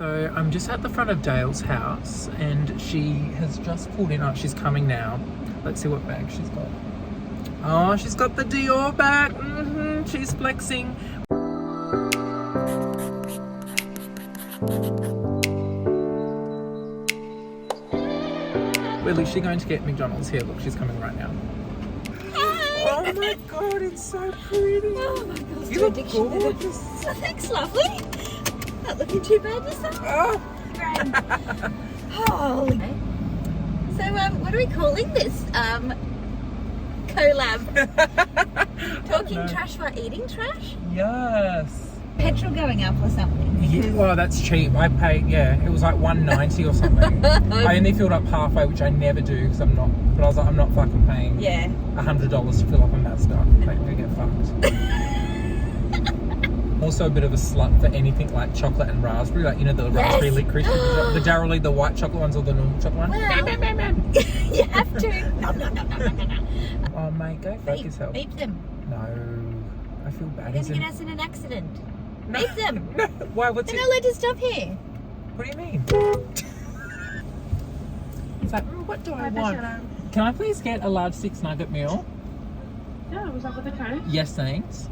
So I'm just at the front of Dale's house and she has just pulled in. Oh, she's coming now. Let's see what bag she's got. Oh, she's got the Dior bag. She's flexing. We're literally going to get McDonald's here. Look, she's coming right now. Hi. Oh my god, it's so pretty. Oh my god, You look gorgeous. Oh, thanks, lovely. Not looking too bad yourself. Oh. Great. Holy. So, what are we calling this? Collab. Talking trash while eating trash? Yes. Petrol going up or something? Yeah, well, that's cheap. I paid, it was like $1.90 or something. I only filled up halfway, which I never do because I'm not, but I was like, I'm not fucking paying $100 to fill up on that stuff. Like, I get fucked. Also a bit of a slut for anything like chocolate and raspberry, like, you know, the raspberry licorice, the Darryl Lee, the white chocolate ones or the normal chocolate ones. Well, you have to. No. Oh, mate, go fuck yourself. Beep them. No, I feel bad. You're going to get us in an accident. Beep them. No, why? What's They're it? not allowed to stop here. What do you mean? It's like, what do I want? Can I please get a large 6 nugget meal? Yeah, was that what the code? Yes, thanks.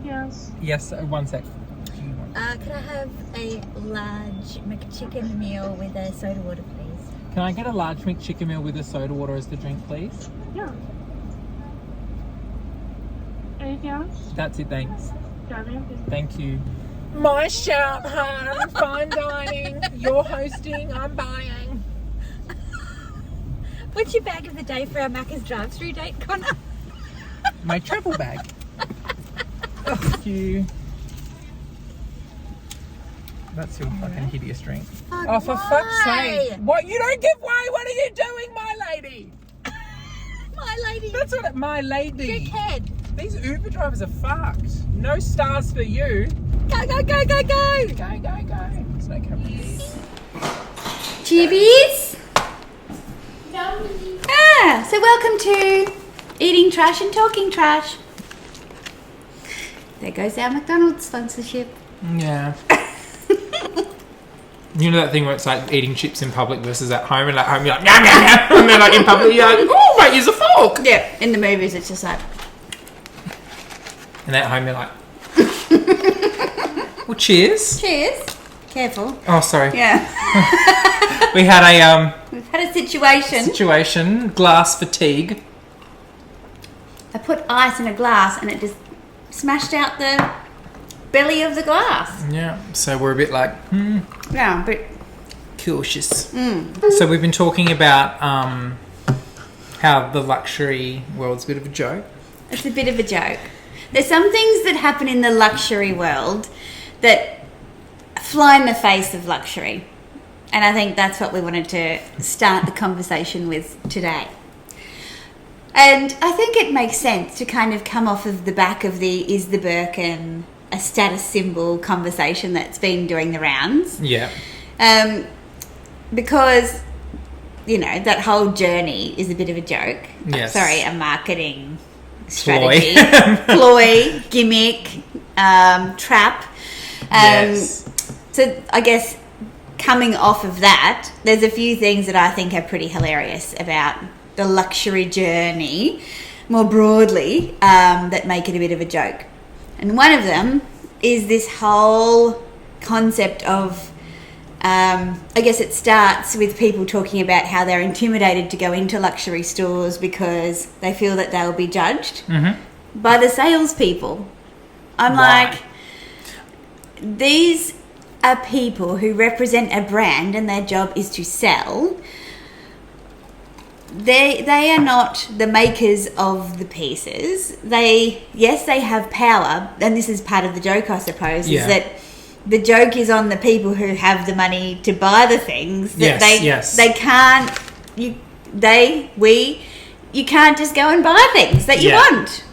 Yes. Yes, 1 sec. Could I have a large McChicken meal with a soda water, please? Can I get a large McChicken meal with a soda water as the drink, please? Yeah. Anything else? That's it, thanks. Darling. Thank you. My shout, hun. Fine dining. You're hosting. I'm buying. What's your bag of the day for our Macca's drive-through date, Connor? My travel bag. Thank you. That's your fucking hideous drink. Oh, for fuck's sake. What? You don't give way. What are you doing, my lady? My lady. That's what my lady. Dickhead. These Uber drivers are fucked. No stars for you. Go, go, go, go, go. Go, go, go. There's no camera. Chibbies. So welcome to Eating Trash and Talking Trash. There goes our McDonald's sponsorship. Yeah. You know that thing where it's like eating chips in public versus at home, and at home you're like, yum, yum, yum. And then like in public you're like, oh, mate, use a fork. Yeah, in the movies it's just like. And at home you're like, well, cheers. Cheers. Careful. Oh, sorry. Yeah. We had We've had a situation. Glass fatigue. I put ice in a glass and it just smashed out the belly of the glass. Yeah, so we're a bit like, Yeah, but cautious. So we've been talking about how the luxury world's a bit of a joke. it's a bit of a joke. There's some things that happen in the luxury world that fly in the face of luxury. And I think that's what we wanted to start the conversation with today. And I think it makes sense to kind of come off of the back of the is the Birkin a status symbol conversation that's been doing the rounds. Yeah. Because, you know, that whole journey is a bit of a joke. Yes. Sorry, a marketing strategy. Ploy. Ploy, gimmick, trap. Yes. So I guess coming off of that, there's a few things that I think are pretty hilarious about the luxury journey more broadly that make it a bit of a joke. And one of them is this whole concept of, I guess it starts with people talking about how they're intimidated to go into luxury stores because they feel that they'll be judged by the salespeople. I'm like, these are people who represent a brand and their job is to sell. They are not the makers of the pieces. They have power, and this is part of the joke, I suppose, is that the joke is on the people who have the money to buy the things. That they can't. You can't just go and buy things that you want.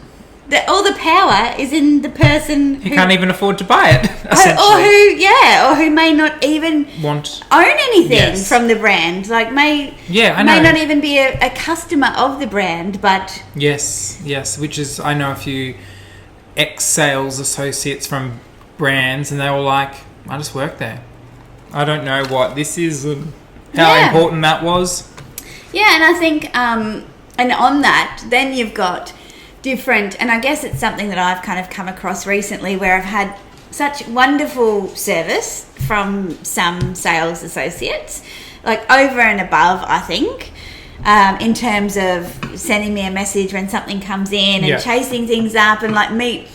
All the power is in the person who can't even afford to buy it, or who may not even own anything from the brand. Like may not even be a customer of the brand, but yes, which is, I know a few ex-sales associates from brands, and they were like, I just work there. I don't know what this is and how Yeah. important that was. Yeah, and I think, and on that, then you've got different, and I guess it's something that I've kind of come across recently where I've had such wonderful service from some sales associates, like over and above, I think, in terms of sending me a message when something comes in and Yeah. chasing things up and like me.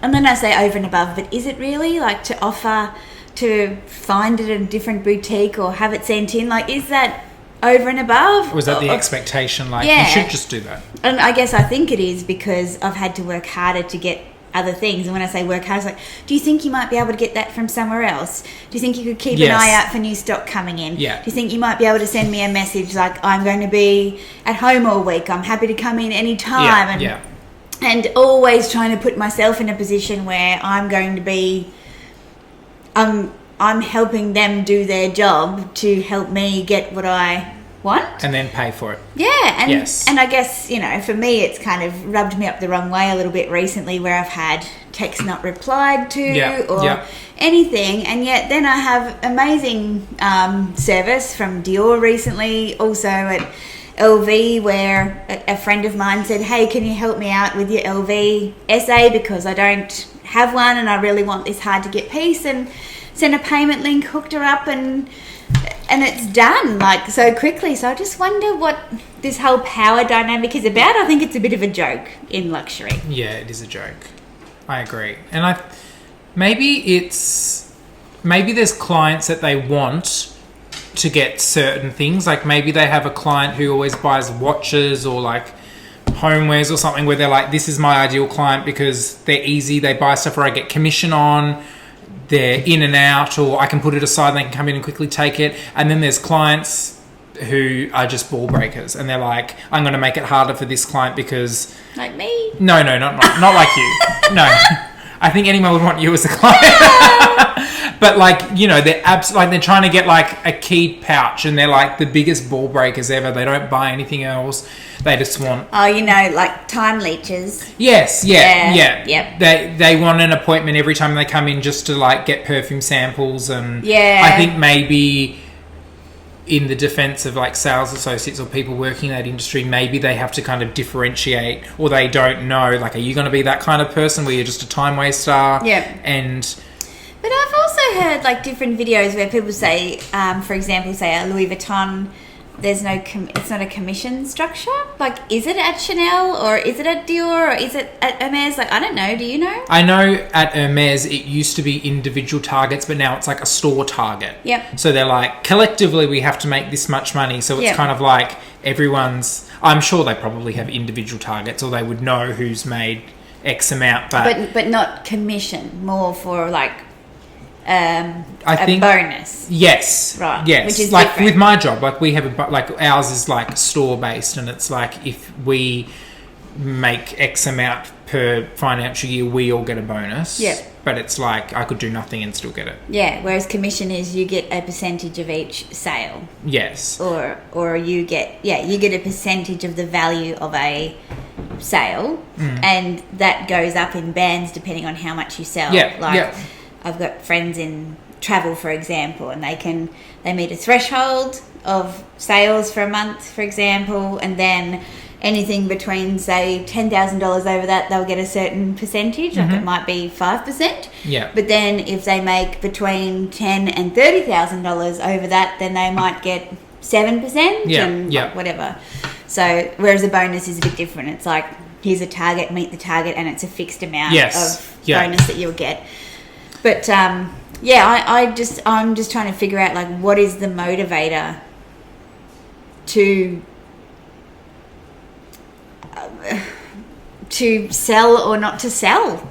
And then I say over and above, but is it really like to offer to find it at a different boutique or have it sent in? Like, is that over and above? Was that the Or- expectation? Like, Yeah. you should just do that. And I guess I think it is because I've had to work harder to get other things. And when I say work hard, it's like, do you think you might be able to get that from somewhere else? Do you think you could keep an Yes. eye out for new stock coming in? Yeah. Do you think you might be able to send me a message like, I'm going to be at home all week, I'm happy to come in any time? Yeah. And always trying to put myself in a position where I'm going to be, I'm helping them do their job to help me get what I want. And then pay for it. Yeah, and Yes. and I guess, you know, for me it's kind of rubbed me up the wrong way a little bit recently where I've had texts not replied to Yeah, or yeah. anything, and yet then I have amazing service from Dior recently, also at LV, where a friend of mine said, hey, can you help me out with your LV SA because I don't have one and I really want this hard to get piece, and sent a payment link, hooked her up, and it's done like so quickly. So I just wonder what this whole power dynamic is about. I think it's a bit of a joke in luxury. Yeah, it is a joke. I agree. And maybe there's clients that they want to get certain things. Like maybe they have a client who always buys watches or like homewares or something where they're like, this is my ideal client because they're easy. They buy stuff where I get commission on. They're in and out, or I can put it aside and they can come in and quickly take it. And then there's clients who are just ball breakers and they're like, I'm going to make it harder for this client because... Like me? No, not like you. No. I think anyone would want you as a client. But like, you know, they're they're trying to get like a keyed pouch and they're like the biggest ball breakers ever. They don't buy anything else. They just want... Oh, you know, like time leeches. Yes, yeah. Yep. They want an appointment every time they come in just to like get perfume samples, and Yeah. I think maybe in the defense of like sales associates or people working in that industry, maybe they have to kind of differentiate, or they don't know, like, are you going to be that kind of person where you're just a time waster? Yeah. But I've also heard like different videos where people say, for example, say at Louis Vuitton, there's no, it's not a commission structure. Like, is it at Chanel or is it at Dior or is it at Hermes? Like, I don't know. Do you know? I know at Hermes it used to be individual targets, but now it's like a store target. Yep. So they're like, collectively we have to make this much money. So it's Yep. kind of like everyone's... I'm sure they probably have individual targets, or they would know who's made X amount. But not commission, more for like I a think bonus. Yes. Right, Yes. which is like different. with my job, like we have like ours is like store based, and it's like if we make X amount per financial year, we all get a bonus. Yeah. But it's like I could do nothing and still get it. Yeah, whereas commission is you get a percentage of each sale, Yes. or you get a percentage of the value of a sale, and that goes up in bands depending on how much you sell. Yeah, Like yeah. I've got friends in travel, for example, and they meet a threshold of sales for a month, for example, and then anything between say $10,000 over that, they'll get a certain percentage. Like it might be 5%. Yeah. But then if they make between $10,000 and $30,000 over that, then they might get 7% Yeah, and yeah. whatever. So whereas a bonus is a bit different. It's like, here's a target, meet the target, and it's a fixed amount Yes, of yeah. bonus that you'll get. But I'm just trying to figure out like what is the motivator to sell or not to sell,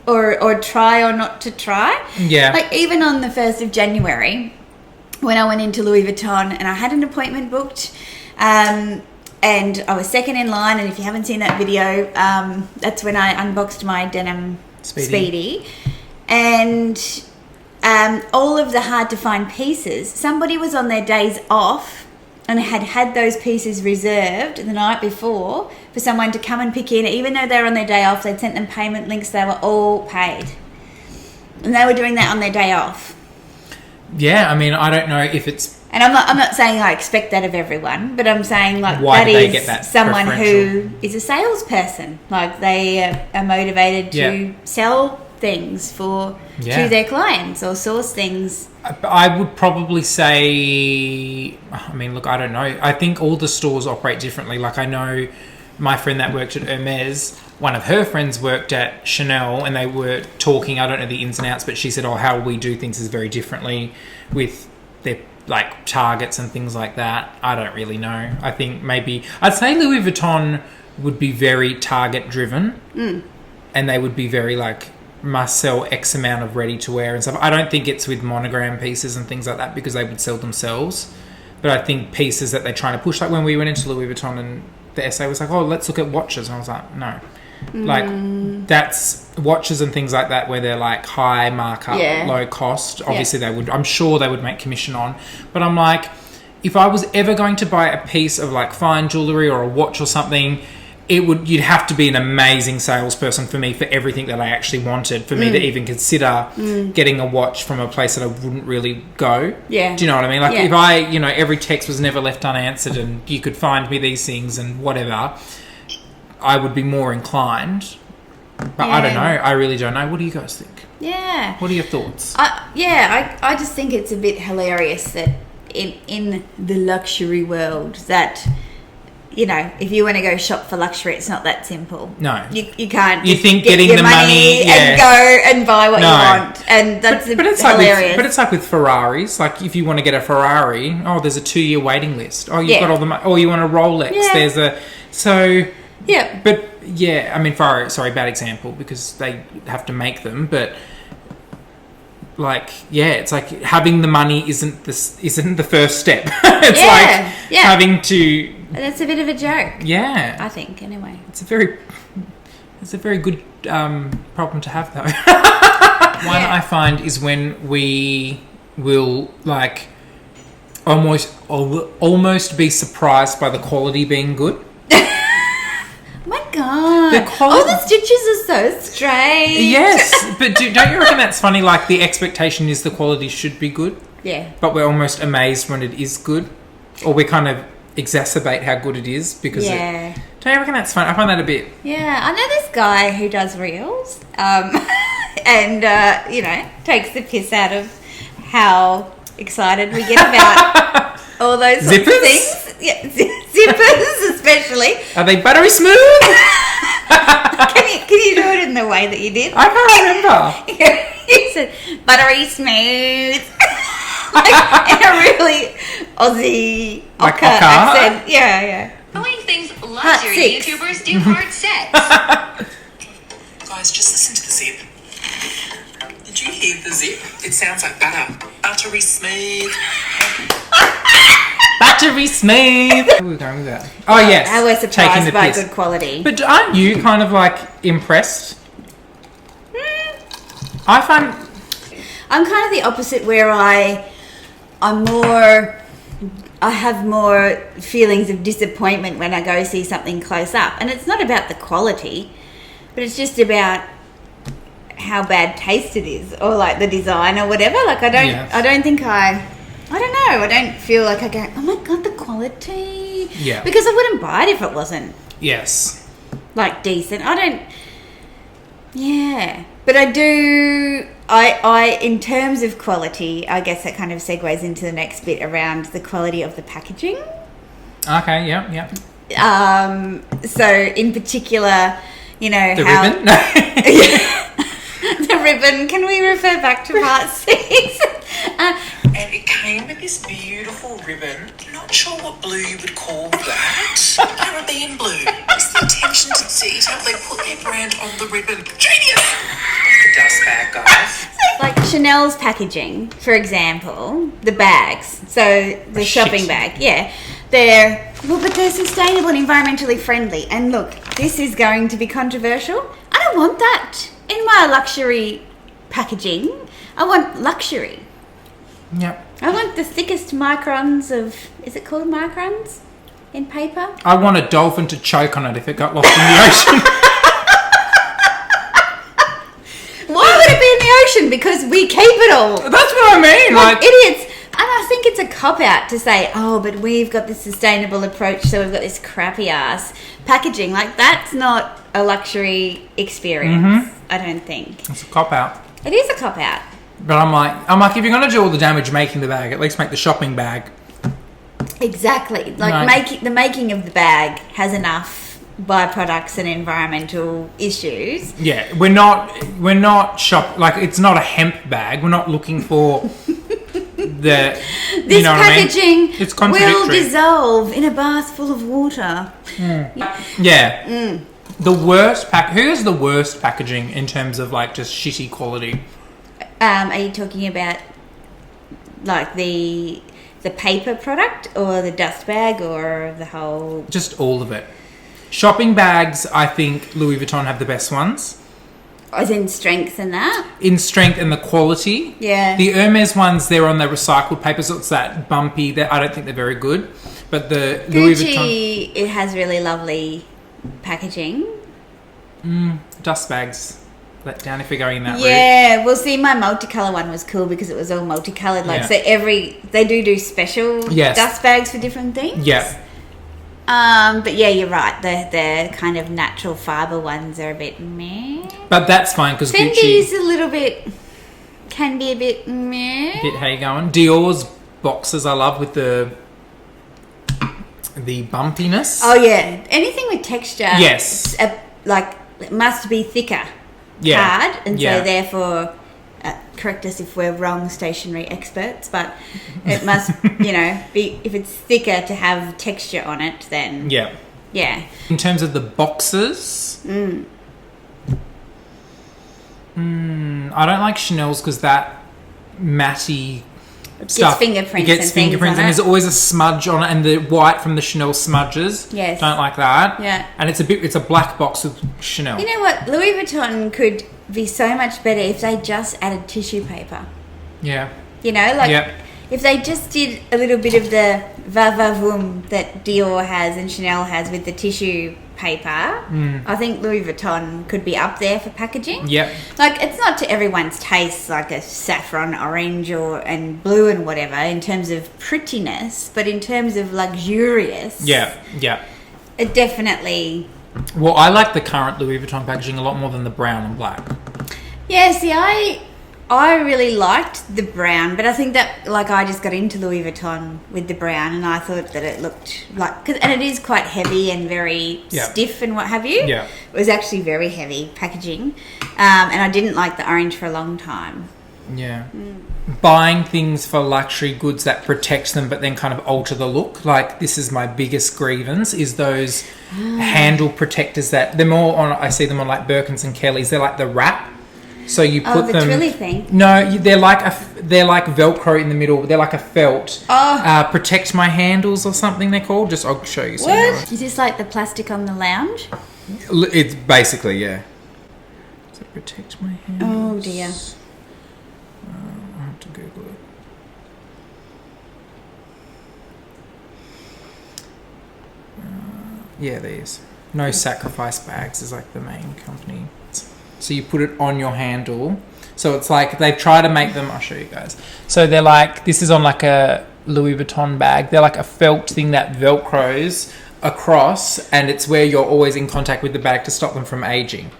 or try or not to try. Yeah. Like even on the 1st of January, when I went into Louis Vuitton and I had an appointment booked, and I was second in line. And if you haven't seen that video, that's when I unboxed my denim Speedy. And all of the hard to find pieces, somebody was on their days off and had those pieces reserved the night before for someone to come and pick in. Even though they were on their day off, they'd sent them payment links, they were all paid, and they were doing that on their day off. Yeah, I mean, I don't know if it's... And I'm not saying I expect that of everyone, but I'm saying like Why that do they is get that someone who preferential? is a salesperson. Like they are motivated to sell things to their clients or source things. I would probably say, I mean, look, I don't know. I think all the stores operate differently. Like I know my friend that worked at Hermes, one of her friends worked at Chanel, and they were talking, I don't know the ins and outs, but she said, how we do things is very differently with their like targets and things like that. I don't really know. I think maybe I'd say Louis Vuitton would be very target driven, and they would be very like must sell X amount of ready to wear and stuff. I don't think it's with monogram pieces and things like that because they would sell themselves. But I think pieces that they're trying to push, like when we went into Louis Vuitton and the essay was like, let's look at watches, and I was like, no. Like that's watches and things like that where they're like high markup, low cost. Obviously they would, I'm sure they would make commission on, but I'm like, if I was ever going to buy a piece of like fine jewelry or a watch or something, you'd have to be an amazing salesperson for me for everything that I actually wanted for me to even consider getting a watch from a place that I wouldn't really go. Yeah. Do you know what I mean? Like if I, every text was never left unanswered and you could find me these things and whatever, I would be more inclined. But I don't know. I really don't know. What do you guys think? Yeah. What are your thoughts? I just think it's a bit hilarious that in the luxury world that, if you want to go shop for luxury, it's not that simple. No. You can't you think get getting your the money and go and buy what you want. And that's hilarious. But it's like with Ferraris. Like if you want to get a Ferrari, there's a 2-year waiting list. You've got all the money. Or you want a Rolex. Yeah. There's a... So... Yeah. But, I mean, Ferrari... Sorry, bad example because they have to make them. But... Like, it's like having the money isn't the first step. It's having to... That's a bit of a joke. Yeah. I think, anyway. It's a very good problem to have, though. One I find is when we will, like, almost be surprised by the quality being good. My God. The stitches are so straight. Yes, but don't you reckon that's funny? Like, the expectation is the quality should be good. Yeah. But we're almost amazed when it is good. Or we kind of exacerbate how good it is because don't you reckon that's fun? I find that a bit... Yeah, I know this guy who does reels and, takes the piss out of how excited we get about all those sorts of things. Yeah, zippers especially. Are they buttery smooth? Can you do it in the way that you did? I can't remember. You said buttery smooth. Like in a really Aussie accent. Yeah. Knowing things luxury YouTubers do hard sex. Guys, just listen to the zip. Did you hear the zip? It sounds like butter. Buttery smooth. Buttery smooth. Where are we going with that? Oh, yes. I was surprised by good quality. But aren't you kind of like impressed? I'm kind of the opposite where I have more feelings of disappointment when I go see something close up. And it's not about the quality, but it's just about how bad taste it is or like the design or whatever. Like I don't know. I don't feel like I go, oh my God, the quality. Yeah. Because I wouldn't buy it if it wasn't. Yes. Like decent. Yeah. But I do, I in terms of quality, I guess that kind of segues into the next bit around the quality of the packaging. Okay, yeah. So in particular, the ribbon? The ribbon, can we refer back to part 6? And it came with this beautiful ribbon. Not sure what blue you would call that. Caribbean blue. Just the attention to detail. They put their brand on the ribbon. Genius! The dust bag, guys. Like Chanel's packaging, for example, the bags. So the shopping bag, but they're sustainable and environmentally friendly. And look, this is going to be controversial. I don't want that in my luxury packaging. I want luxury. Yep. I want the thickest microns of... Is it called microns in paper? I want a dolphin to choke on it if it got lost in the ocean. Why would it be in the ocean? Because we keep it all. That's what what I mean? Like idiots. And I think it's a cop-out to say, oh, but we've got this sustainable approach, so we've got this crappy-ass packaging. Like, that's not a luxury experience, I don't think. It's a cop-out. It is a cop-out. But I'm like, if you're going to do all the damage making the bag, at least make the shopping bag. Exactly. Like, the making of the bag has enough byproducts and environmental issues. Yeah, we're not like, it's not a hemp bag. We're not looking for... This you know packaging what I mean? It's will dissolve in a bath full of water. Yeah. The worst who has the worst packaging in terms of like just shitty quality? Are you talking about like the paper product or the dust bag or the whole? Just all of it. Shopping bags, I think Louis Vuitton have the best ones. As in strength and that? In strength and the quality. Yeah. The Hermes ones, they're on the recycled paper, so it's that bumpy. I don't think they're very good. But the Louis Vuitton... Gucci, it has really lovely packaging. Dust bags. Let down if you're going in that route. Yeah, well, see, my multicolour one was cool because it was all multicoloured. Like, so they do special dust bags for different things. Yeah. But yeah, you're right. The kind of natural fibre ones are a bit meh. But that's fine because Gucci... Fendi's a little bit... Can be a bit meh. Bit how you going. Dior's boxes I love with the bumpiness. Oh, yeah. Anything with texture... Yes. Like, it must be thicker. Yeah. Hard. And so, therefore... correct us if we're wrong, stationery experts, but it must, be, if it's thicker to have texture on it, then... Yeah. Yeah. In terms of the boxes... I don't like Chanel's because that matty stuff... Gets fingerprints and there's always a smudge on it, and the white from the Chanel smudges. Yes. Don't like that. Yeah. And it's a black box with Chanel. You know what? Louis Vuitton could be so much better if they just added tissue paper. Yeah. If they just did a little bit of the va-va-voom that Dior has and Chanel has with the tissue paper, I think Louis Vuitton could be up there for packaging. Yep. Like, it's not to everyone's taste, like a saffron orange and blue and whatever in terms of prettiness, but in terms of luxurious. Yeah. It definitely... Well, I like the current Louis Vuitton packaging a lot more than the brown and black. Yeah, see, I really liked the brown, but I think that, like, I just got into Louis Vuitton with the brown, and I thought that it looked like... and it is quite heavy and very stiff and what have you. Yeah. It was actually very heavy packaging, and I didn't like the orange for a long time. Yeah. Buying things for luxury goods that protect them but then kind of alter the look. Like, this is my biggest grievance, is those handle protectors that... They're more on... I see them on, like, Birkins and Kellys. They're like the wrap. So you put the them... trilly thing? No, they're like Velcro in the middle. They're like a felt. Protect my handles or something they're called. I'll show you. What? Is this like the plastic on the lounge? It's basically, yeah. Does it protect my handles? Oh, dear. I have to Google it. Yeah, there is. No Sacrifice Bags is like the main company. So you put it on your handle. So it's like they've tried to make them... I'll show you guys. So they're like... This is on like a Louis Vuitton bag. They're like a felt thing that Velcros across, and it's where you're always in contact with the bag to stop them from aging.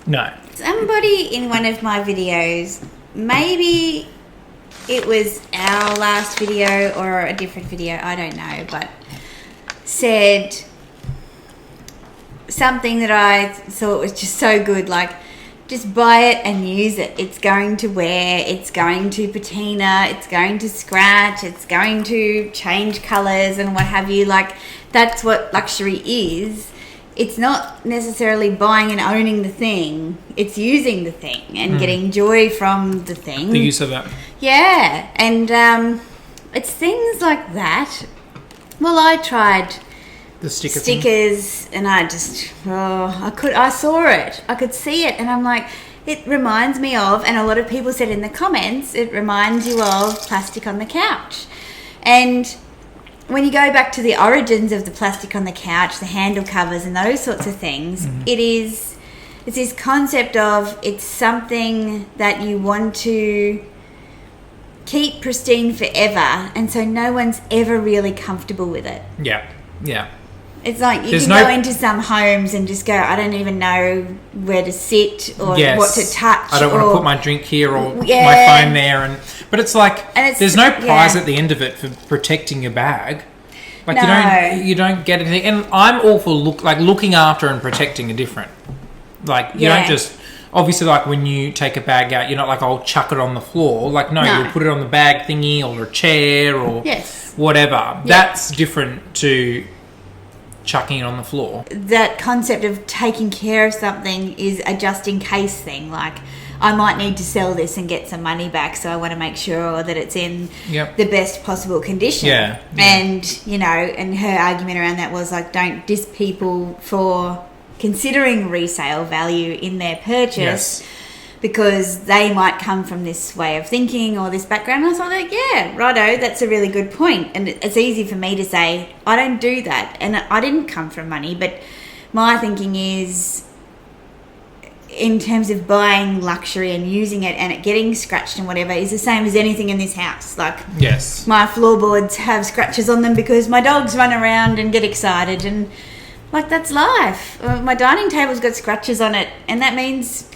No. Somebody in one of my videos, maybe it was our last video or a different video, I don't know, but said something that I thought was just so good, like, just buy it and use it. It's going to wear, it's going to patina, it's going to scratch, it's going to change colours and what have you. Like, that's what luxury is. It's not necessarily buying and owning the thing. It's using the thing and getting joy from the thing. The use of it. Yeah. And it's things like that. Well, I tried the stickers and I just, I saw it. I could see it and I'm like, it reminds me of, and a lot of people said in the comments, it reminds you of plastic on the couch. And when you go back to the origins of the plastic on the couch, the handle covers and those sorts of things, it is it's this concept of it's something that you want to keep pristine forever, and so no one's ever really comfortable with it. Yeah. Yeah. It's like you can go into some homes and just go, I don't even know where to sit or what to touch. I don't want to put my drink here or my phone there. But it's like, there's no prize at the end of it for protecting your bag. Like you don't get anything. And I'm all for looking after and protecting are different. Like you don't just, obviously like when you take a bag out, you're not like, I'll chuck it on the floor. Like no. You'll put it on the bag thingy or a chair or whatever. Yeah. That's different to chucking it on the floor. That concept of taking care of something is a just in case thing. Like I might need to sell this and get some money back, so I want to make sure that it's in the best possible condition. Yeah. And you know, and her argument around that was like, don't diss people for considering resale value in their purchase because they might come from this way of thinking or this background. And I was like, yeah, righto, that's a really good point. And it's easy for me to say, I don't do that. And I didn't come from money. But my thinking is, in terms of buying luxury and using it and it getting scratched and whatever, is the same as anything in this house. Like, my floorboards have scratches on them because my dogs run around and get excited. And, like, that's life. My dining table's got scratches on it. And that means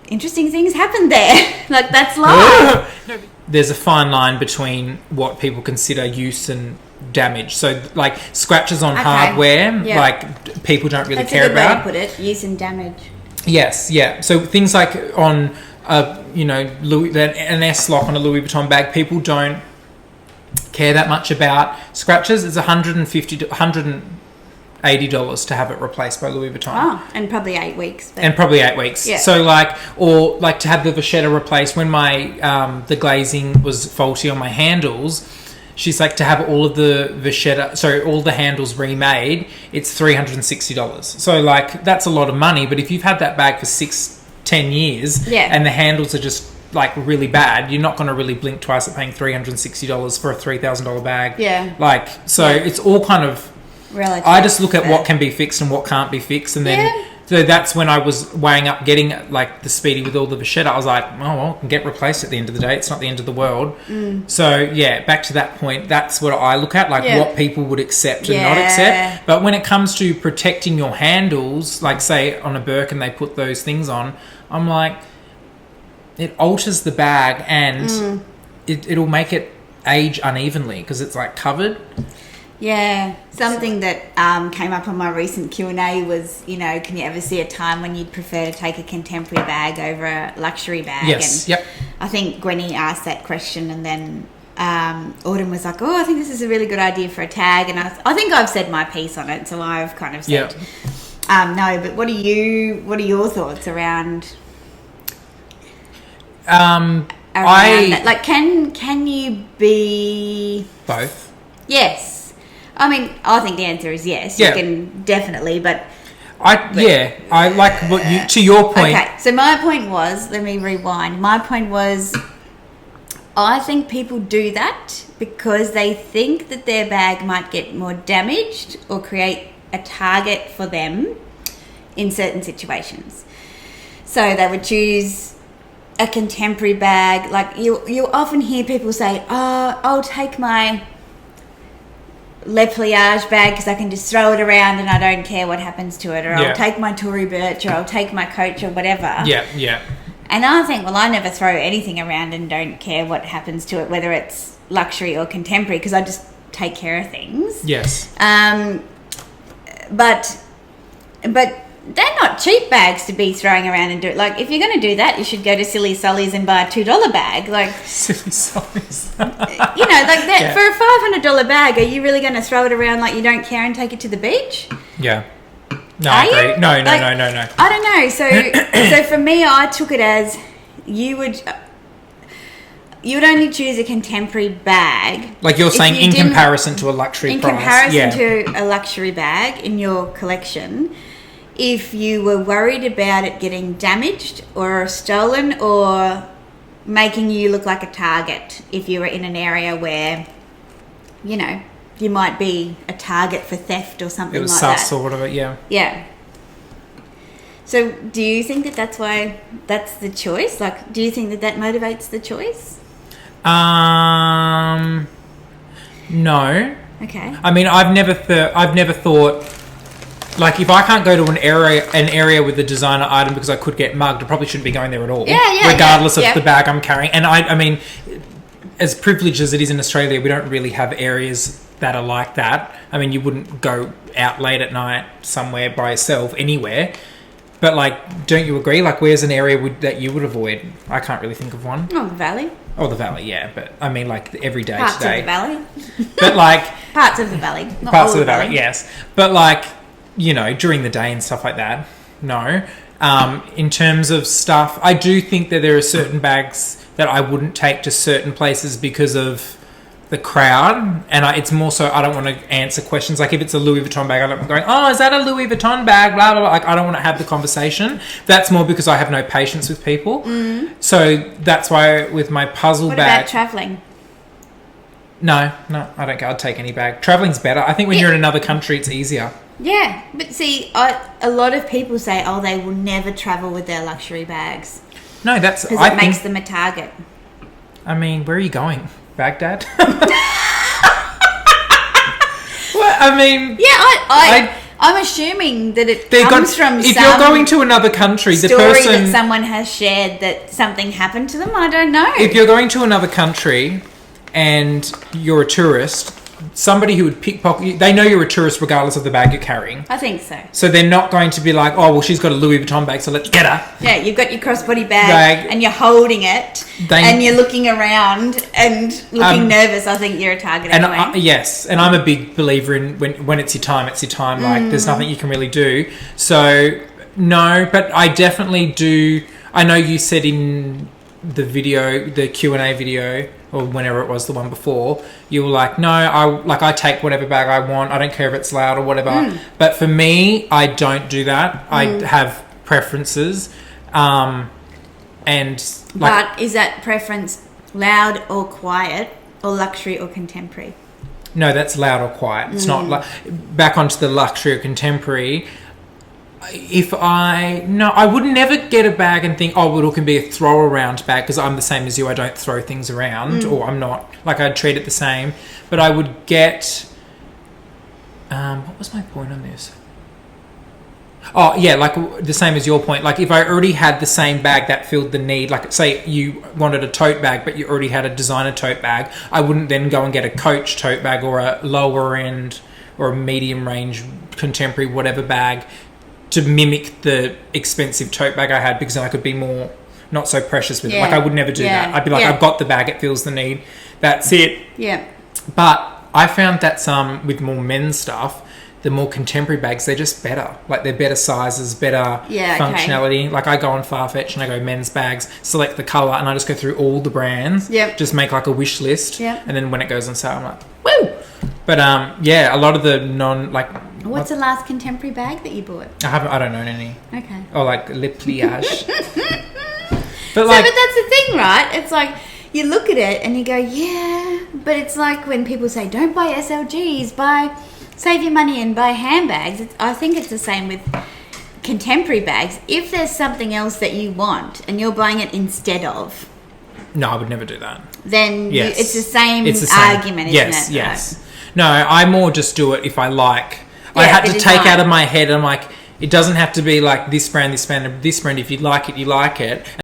interesting things happen there. Like, that's life. There's a fine line between what people consider use and damage. So, like, scratches on hardware, like, people don't really care about. That's a good way to put it, use and damage. Yes, yeah. So things like on, an S-lock on a Louis Vuitton bag, people don't care that much about scratches. It's $150 to $180 to have it replaced by Louis Vuitton. Oh, and probably 8 weeks. And probably 8 weeks. Yeah. So or to have the vachetta replaced when my the glazing was faulty on my handles. She's like, to have all of the vachetta, all the handles remade, it's $360. So like, that's a lot of money. But if you've had that bag for 6-10 years, and the handles are just like really bad, you're not going to really blink twice at paying $360 for a $3,000 bag. Yeah. Like, so it's all kind of relative. I just look at what can be fixed and what can't be fixed, and then. So that's when I was weighing up getting like the Speedy with all the vachetta. I was like, oh, well, it can get replaced at the end of the day. It's not the end of the world. So, yeah, back to that point, that's what I look at, like what people would accept and not accept. But when it comes to protecting your handles, like say on a Birkin they put those things on, I'm like, it alters the bag and it'll make it age unevenly because it's like covered. Yeah, something that came up on my recent Q&A was, can you ever see a time when you'd prefer to take a contemporary bag over a luxury bag? Yes, and I think Gwenny asked that question, and then Autumn was like, I think this is a really good idea for a tag, and I think I've said my piece on it, so I've kind of said no. But what are your thoughts around that? Like, can you be both? Yes. I mean, I think the answer is yes. You can definitely, but I like what you, to your point. Okay, so my point was, let me rewind. My point was, I think people do that because they think that their bag might get more damaged or create a target for them in certain situations. So they would choose a contemporary bag. Like you often hear people say, I'll take my Le Pliage bag because I can just throw it around and I don't care what happens to it, or I'll take my Tory Burch, or I'll take my Coach, or whatever. Yeah. And I think, well, I never throw anything around and don't care what happens to it, whether it's luxury or contemporary, because I just take care of things. Yes. But they're not cheap bags to be throwing around and do it. Like, if you're going to do that, you should go to Silly Solly's and buy a $2 bag. Like, Silly Solly's. For a $500 bag, are you really going to throw it around like you don't care and take it to the beach? Yeah. No, I agree. No. I don't know. So for me, I took it as you would only choose a contemporary bag. Like you're saying, in comparison to a luxury price. In comparison to a luxury bag in your collection, if you were worried about it getting damaged or stolen or making you look like a target if you were in an area where, you might be a target for theft or something like that. It was sus or whatever, yeah. Yeah. So do you think that that's why that's the choice? Like, do you think that that motivates the choice? No. Okay. I mean, I've never thought, like, if I can't go to an area with a designer item because I could get mugged, I probably shouldn't be going there at all. Yeah, regardless yeah. of the bag I'm carrying. And I mean, as privileged as it is in Australia, we don't really have areas that are like that. I mean, you wouldn't go out late at night somewhere by yourself anywhere. But, like, don't you agree? Like, where's an area that you would avoid? I can't really think of one. Oh, the valley. Oh, the valley, yeah. But, I mean, like, every day Parts today. of the valley. But, like... Parts of the valley. Not Parts all of the valley, yes. But, like, you know, during the day and stuff like that, no. In terms of stuff, I do think that there are certain bags that I wouldn't take to certain places because of the crowd, and it's more so I don't want to answer questions. Like, if it's a Louis Vuitton bag, I'm going, oh, is that a Louis Vuitton bag, blah blah blah. Like, I don't want to have the conversation. That's more because I have no patience with people. So that's why with my puzzle What bag, about travelling? no, I don't care. I'd take any bag. Traveling's better. I think when you're in another country, it's easier. Yeah, but see, a lot of people say, oh, they will never travel with their luxury bags No, that's because I it think, makes them a target. I mean, where are you going? Baghdad? Well, I mean, Yeah, I'm assuming that it comes from if some you're going to another country, the story person that someone has shared that something happened to them. I don't know. if you're going to another country and you're a tourist, somebody who would pickpocket you, they know you're a tourist regardless of the bag you're carrying. I think so. So they're not going to be like, oh, well, she's got a Louis Vuitton bag, so let's get her. Yeah, you've got your crossbody bag and you're holding it and you're looking around and looking nervous. I think you're a target And anyway. yes, and I'm a big believer in when it's your time, it's your time. Like, there's nothing you can really do. So, no, but I definitely do. I know you said in the video, the Q&A video, or whenever it was, the one before, you were like, no, I take whatever bag I want. I don't care if it's loud or whatever. But for me, I don't do that. I have preferences. And like, But is that preference loud or quiet or luxury or contemporary? no, that's loud or quiet. It's not like back onto the luxury or contemporary. I would never get a bag and think, oh, well, it can be a throw around bag, because I'm the same as you. I don't throw things around, or I'm not, like, I'd treat it the same. But I would get, what was my point on this? Oh, yeah, like the same as your point. Like, if I already had the same bag that filled the need, like, say you wanted a tote bag, but you already had a designer tote bag, I wouldn't then go and get a Coach tote bag or a lower end or a medium range contemporary whatever bag to mimic the expensive tote bag I had, because then I could be more not so precious with it. Like, I would never do that. I'd be like, I've got the bag, it fills the need, that's it. Yeah. But I found that with more men's stuff, the more contemporary bags, they're just better. Like, they're better sizes, better functionality. Like, I go on Farfetch and I go men's bags, select the colour, and I just go through all the brands. Yep. Just make like a wish list. Yep. And then when it goes on sale, I'm like, woo! But yeah, a lot of the What's the last contemporary bag that you bought? I don't own any. Okay. Or like Le Pliage. But But that's the thing, right? It's like, you look at it and you go, yeah, but it's like when people say, don't buy SLGs, save your money and buy handbags. I think it's the same with contemporary bags. If there's something else that you want and you're buying it instead of, no, I would never do that. then Yes. it's the same argument, yes, isn't it? Yes. No, I more just do it if I like. I Yeah, had the to take design. out of my head, I'm like, it doesn't have to be like this brand, this brand, this brand. If you like it, you like it.